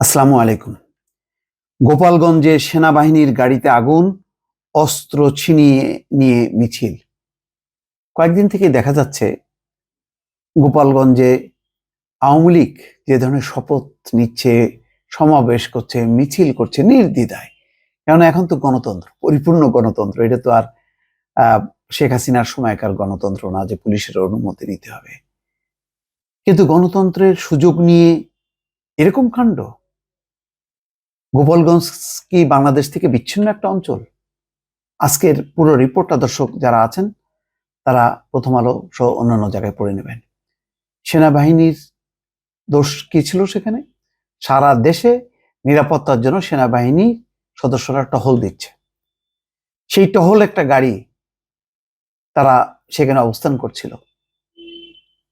আসসালামু আলাইকুম। গোপালগঞ্জে সেনাবাহিনীর গাড়িতে আগুন, অস্ত্র ছিনিয়ে নিয়ে মিছিল। কয়েকদিন থেকে দেখা যাচ্ছে গোপালগঞ্জে আওয়ামী লীগ যে ধরনের শপথ নিচ্ছে, সমাবেশ করছে, মিছিল করছে নির্দ্বিধায়। কেননা এখন তো গণতন্ত্র, পরিপূর্ণ গণতন্ত্র। এটা তো আর আহ শেখ হাসিনার সময়কার গণতন্ত্র না যে পুলিশের অনুমতি নিতে হবে। কিন্তু গণতন্ত্রের সুযোগ নিয়ে এরকম কাণ্ড। গোপালগঞ্জ কি বাংলাদেশ থেকে বিচ্ছিন্ন একটা অঞ্চল? আজকের পুরো রিপোর্টটা দর্শক যারা আছেন তারা প্রথম আলো সহ অন্যান্য জায়গায় পড়ে নেবেন। সেনাবাহিনীর দোষ কি ছিল সেখানে? সারা দেশে নিরাপত্তার জন্য সেনাবাহিনী সদস্যরা টহল দিচ্ছে। সেই টহল একটা গাড়ি তারা সেখানে অবস্থান করছিল,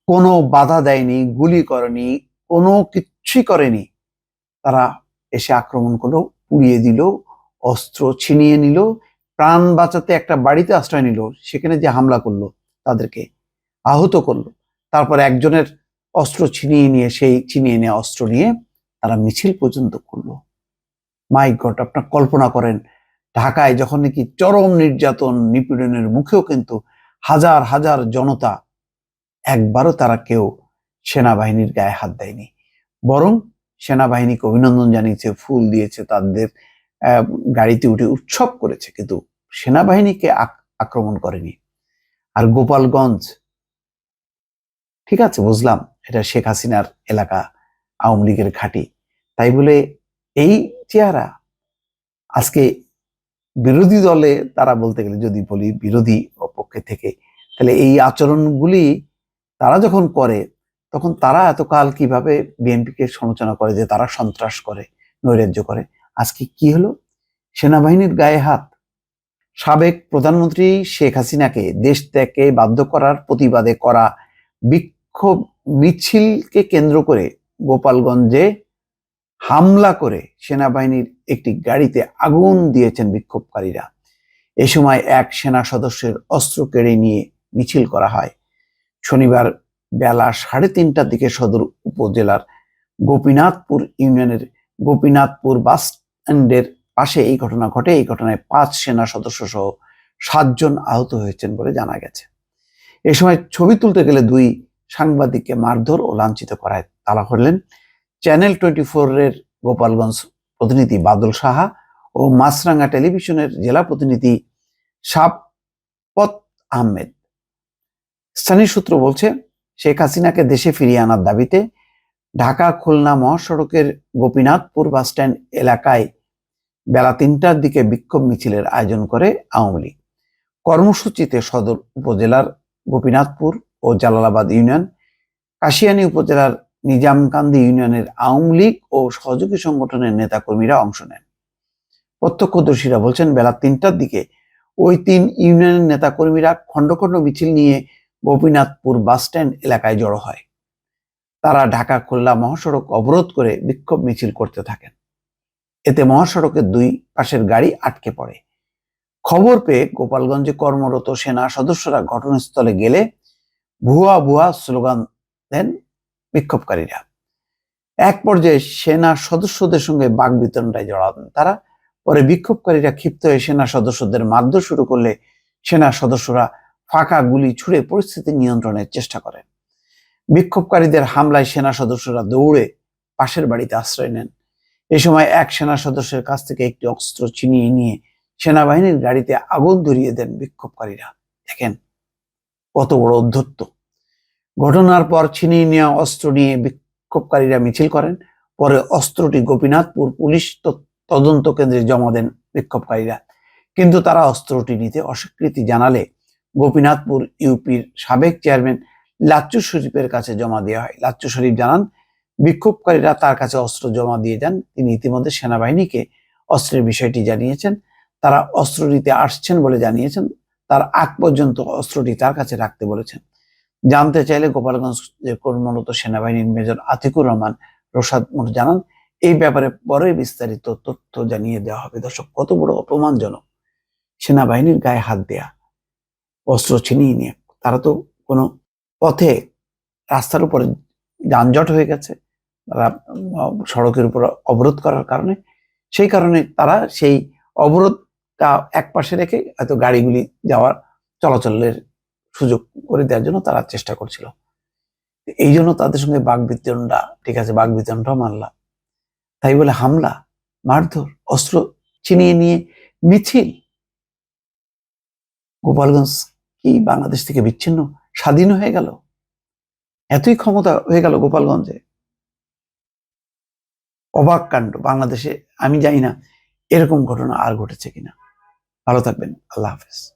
কোনো বাধা দেয়নি, গুলি করেনি, কোনো কিচ্ছুই করেনি। তারা এসে আক্রমণ করলো, পুড়িয়ে দিল, অস্ত্র ছিনিয়ে নিল, প্রাণ বাঁচাতে একটা বাড়িতে আশ্রয় নিল, সেখানে যে হামলা করলো, তাদেরকে আহত করলো। তারপর একজনের অস্ত্র ছিনিয়ে নেওয়া অস্ত্র নিয়ে তারা মিছিল পর্যন্ত করলো। মাই গড, আপনার কল্পনা করেন ঢাকায় যখন নাকি চরম নির্যাতন নিপীড়নের মুখেও কিন্তু হাজার হাজার জনতা, একবারও তারা কেউ সেনাবাহিনীর গায়ে হাত দেয়নি, বরং সেনাবাহিনীকে অভিনন্দন জানিয়েছে, ফুল দিয়েছে, তাদের গাড়িতে উঠে উৎসব করেছে, কিন্তু সেনাবাহিনীকে আক্রমণ করেনি। আর গোপালগঞ্জ, ঠিক আছে বুঝলাম এটা শেখ হাসিনার এলাকা, আওয়ামী লীগের ঘাঁটি, তাই বলে এই চেহারা আজকে বিরোধী দলে তারা বলতে গেলে, যদি বলি বিরোধী পক্ষে থেকে, তাহলে এই আচরণগুলি তারা যখন করে তখন তারা এতকাল কিভাবে বিএনপিকে সমালোচনা করে যে তারা সন্ত্রাস করে, নৈরাজ্য করে। আজকে কি হলো? সেনাবাহিনীর গায়ে হাত। সাবেক প্রধানমন্ত্রী শেখ হাসিনাকে দেশ ত্যাগে বাধ্য করার প্রতিবাদে করা বিক্ষোভ মিছিলকে কেন্দ্র করে গোপালগঞ্জে হামলা করে সেনাবাহিনীর একটি গাড়িতে আগুন দিয়েছেন বিক্ষোভকারীরা। এ সময় এক সেনা সদস্যের অস্ত্র কেড়ে নিয়ে মিছিল করা হয়। শনিবার বেলা 3:30টার দিকে সদর উপজেলার গোপীনাথপুর ইউনিয়নের গোপীনাথপুর বাস স্ট্যান্ডের পাশে এই ঘটনা ঘটে। এই ঘটনায় 5 সেনা সদস্য সহ 7 জন আহত হয়েছেন বলে জানা গেছে। এ সময় ছবি তুলতে গেলে 2 সাংবাদিককে মারধর ও লাঞ্ছিত করায় তালা হলেন চ্যানেল 24-এর গোপালগঞ্জ প্রতিনিধি বাদল সাহা ও মাছরাঙ্গা টেলিভিশনের জেলা প্রতিনিধি শাবকত আহমেদ। স্থানীয় সূত্র বলছে, শেখ হাসিনাকে দেশে ফিরিয়ে আনার দাবিতে ঢাকা খুলনা মহাসড়কের গোপীনাথপুর বাসস্ট্যান্ড এলাকায় বেলা 3টার দিকে বিক্ষোভ মিছিলের আয়োজন করে আওয়ামী লীগ। কর্মসূচিতে সদর উপজেলার গোপীনাথপুর ও জালালাবাদ ইউনিয়ন, কাশিয়ানী উপজেলার নিজামকান্দি ইউনিয়নের আওয়ামী লীগ ও সহযোগী সংগঠনের নেতাকর্মীরা অংশ নেন। প্রত্যক্ষদর্শীরা বলছেন, বেলা 3টার দিকে ওই 3 ইউনিয়নের নেতাকর্মীরা খন্ড খন্ড মিছিল নিয়ে গোপীনাথপুর বাসস্ট্যান্ড এলাকায় জড়ো হয়। তারা ঢাকা খুলনা মহাসড়ক অবরোধ করে বিক্ষোভ মিছিল করতে থাকেন। এতে মহাসড়কের 2 পাশের গাড়ি আটকে পড়ে। খবর পেয়ে গোপালগঞ্জে কর্মরত সেনা সদস্যরা ঘটনাস্থলে গেলে ভুয়া ভুয়া স্লোগান দেন বিক্ষোভকারীরা। এক পর্যায়ে সেনা সদস্যদের সঙ্গে বাকবিতণ্ডায় জড়ান তারা। পরে বিক্ষোভকারীরা ক্ষিপ্ত হয়ে সেনা সদস্যদের মারধর শুরু করলে সেনা সদস্যরা ফাঁকা গুলি ছুড়ে পরিস্থিতি নিয়ন্ত্রণের চেষ্টা করেন। বিক্ষোভকারীদের হামলায় সেনা সদস্যরা দৌড়ে পাশের বাড়িতে আশ্রয় নেন। এ সময় এক সেনা সদস্যের কাছ থেকে একটি অস্ত্র ছিনিয়ে নিয়ে সেনাবাহিনীর গাড়িতে আগুন ধরিয়ে দেন বিক্ষোভকারীরা। দেখেন কত বড় অধ্যত্ত। ঘটনার পর ছিনিয়ে নেওয়া অস্ত্র নিয়ে বিক্ষোভকারীরা মিছিল করেন। পরে অস্ত্রটি গোপীনাথপুর পুলিশ তদন্ত কেন্দ্রে জমা দেন বিক্ষোভকারীরা, কিন্তু তারা অস্ত্রটি নিতে অস্বীকৃতি জানালে গোপীনাথপুর ইউপির সাবেক চেয়ারম্যান লাচ্চু শরীফের কাছে জমা দেওয়া হয়। লাচ্চু শরীফ জানান, বিক্ষোভকারীরা তার কাছে অস্ত্র জমা দিয়ে যান। তিনি ইতিমধ্যে সেনাবাহিনীকে অস্ত্রের বিষয়টি জানিয়েছেন। তারা অস্ত্র নিতে আসছেন বলে জানিয়েছেন। তার আগ পর্যন্ত অস্ত্রটি তার কাছে রাখতে বলেছেন। জানতে চাইলে গোপালগঞ্জের কর্মরত সেনাবাহিনীর মেজর আতিকুর রহমান রশাদ জানান, এই ব্যাপারে পরে বিস্তারিত তথ্য জানিয়ে দেওয়া হবে। দর্শক, কত বড় অপমানজনক! সেনাবাহিনীর গায়ে হাত দেয়া, অস্ত্র ছিনিয়ে নিয়ে। তারা তো কোনো পথে, রাস্তার উপরে যানজট হয়ে গেছে, তারা সড়কের উপর অবরোধ করার কারণে, সেই কারণে তারা সেই অবরোধটা এক পাশে রেখে হয়তো গাড়িগুলি যাওয়ার চলাচলের সুযোগ করে দেওয়ার জন্য তারা চেষ্টা করছিল। এই জন্য তাদের সঙ্গে বাকবিতণ্ডা, ঠিক আছে, বাকবিতণ্ডাও মানলাম, তাই বলে হামলা, মারধর, অস্ত্র ছিনিয়ে নিয়ে মিছিল। গোপালগঞ্জ কি বাংলাদেশ থেকে বিচ্ছিন্ন, স্বাধীন হয়ে গেল? এতই ক্ষমতা হয়ে গেল গোপালগঞ্জে? অবাক কাণ্ড বাংলাদেশে। আমি জানি না এরকম ঘটনা আর ঘটেছে কিনা। ভালো থাকবেন, আল্লাহ হাফেজ।